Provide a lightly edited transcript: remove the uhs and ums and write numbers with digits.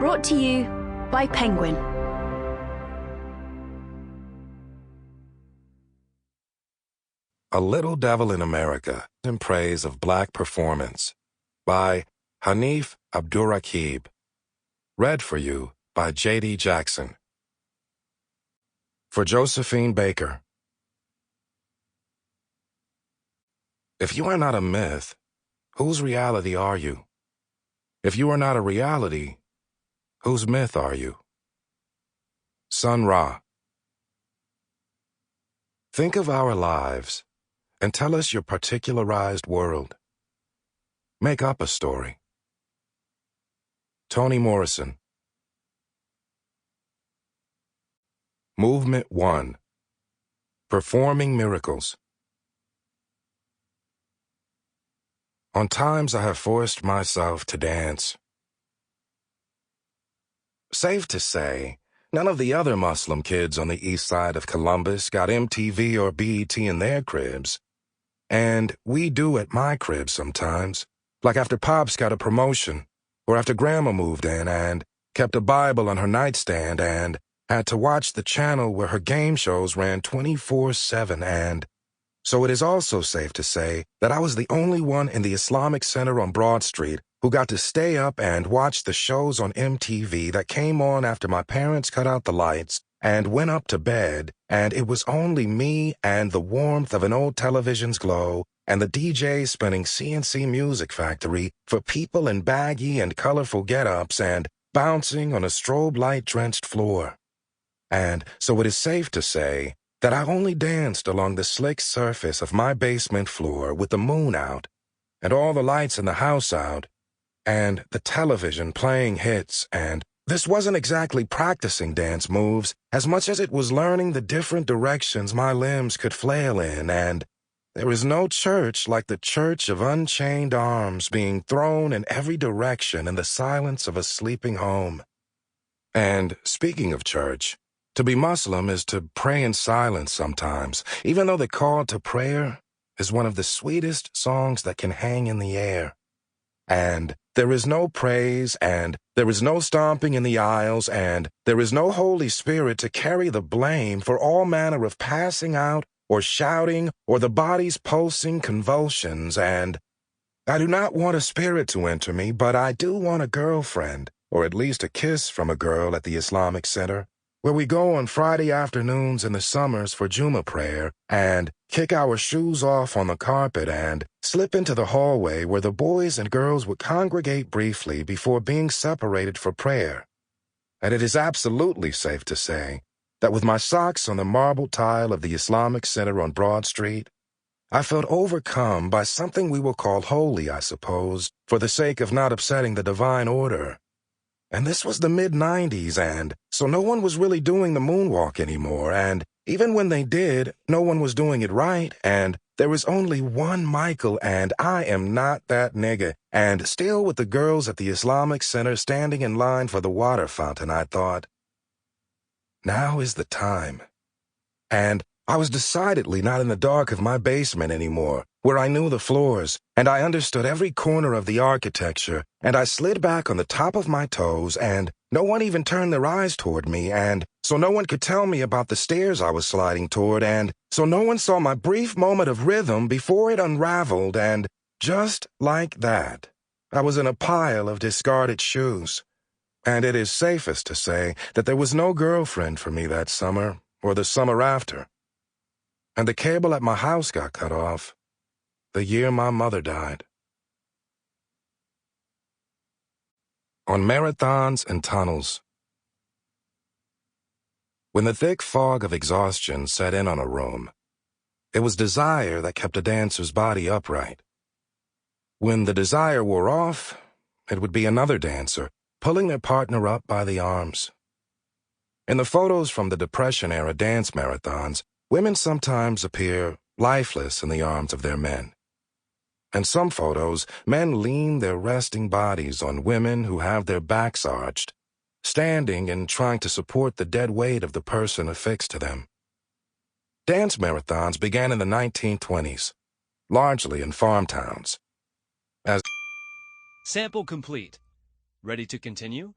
Brought to you by Penguin. A Little Devil in America, in Praise of Black Performance, by Hanif Abdurraqib. Read for you by J.D. Jackson. For Josephine Baker. If you are not a myth, whose reality are you? If you are not a reality, whose myth are you? Sun Ra. Think of our lives and tell us your particularized world. Make up a story. Toni Morrison. Movement 1. Performing miracles. On times I have forced myself to dance. Safe to say, none of the other Muslim kids on the east side of Columbus got MTV or BET in their cribs. And we do at my crib sometimes, like after Pops got a promotion, or after Grandma moved in and kept a Bible on her nightstand and had to watch the channel where her game shows ran 24/7 and so it is also safe to say that I was the only one in the Islamic Center on Broad Street who got to stay up and watch the shows on MTV that came on after my parents cut out the lights and went up to bed, and it was only me and the warmth of an old television's glow and the DJ spinning CNC Music Factory for people in baggy and colorful get-ups and bouncing on a strobe light-drenched floor. And so it is safe to say that I only danced along the slick surface of my basement floor with the moon out, and all the lights in the house out, and the television playing hits, and this wasn't exactly practicing dance moves as much as it was learning the different directions my limbs could flail in, and there is no church like the church of unchained arms being thrown in every direction in the silence of a sleeping home. And speaking of church, to be Muslim is to pray in silence sometimes, even though the call to prayer is one of the sweetest songs that can hang in the air. And there is no praise, and there is no stomping in the aisles, and there is no Holy Spirit to carry the blame for all manner of passing out or shouting or the body's pulsing convulsions, and I do not want a spirit to enter me, but I do want a girlfriend, or at least a kiss from a girl at the Islamic Center, where we go on Friday afternoons in the summers for Juma prayer and kick our shoes off on the carpet and slip into the hallway where the boys and girls would congregate briefly before being separated for prayer. And it is absolutely safe to say that with my socks on the marble tile of the Islamic Center on Broad Street, I felt overcome by something we will call holy, I suppose, for the sake of not upsetting the divine order. And this was the mid-90s, and so no one was really doing the moonwalk anymore, and even when they did, no one was doing it right, and there was only one Michael, and I am not that nigga, and still with the girls at the Islamic Center standing in line for the water fountain, I thought, now is the time. And I was decidedly not in the dark of my basement anymore, where I knew the floors, and I understood every corner of the architecture, and I slid back on the top of my toes, and no one even turned their eyes toward me, and so no one could tell me about the stairs I was sliding toward, and so no one saw my brief moment of rhythm before it unraveled, and just like that, I was in a pile of discarded shoes. And it is safest to say that there was no girlfriend for me that summer, or the summer after. And the cable at my house got cut off the year my mother died. On marathons and tunnels. When the thick fog of exhaustion set in on a room, it was desire that kept a dancer's body upright. When the desire wore off, it would be another dancer pulling their partner up by the arms. In the photos from the Depression-era dance marathons, women sometimes appear lifeless in the arms of their men. In some photos, men lean their resting bodies on women who have their backs arched, standing and trying to support the dead weight of the person affixed to them. Dance marathons began in the 1920s, largely in farm towns. Sample complete. Ready to continue?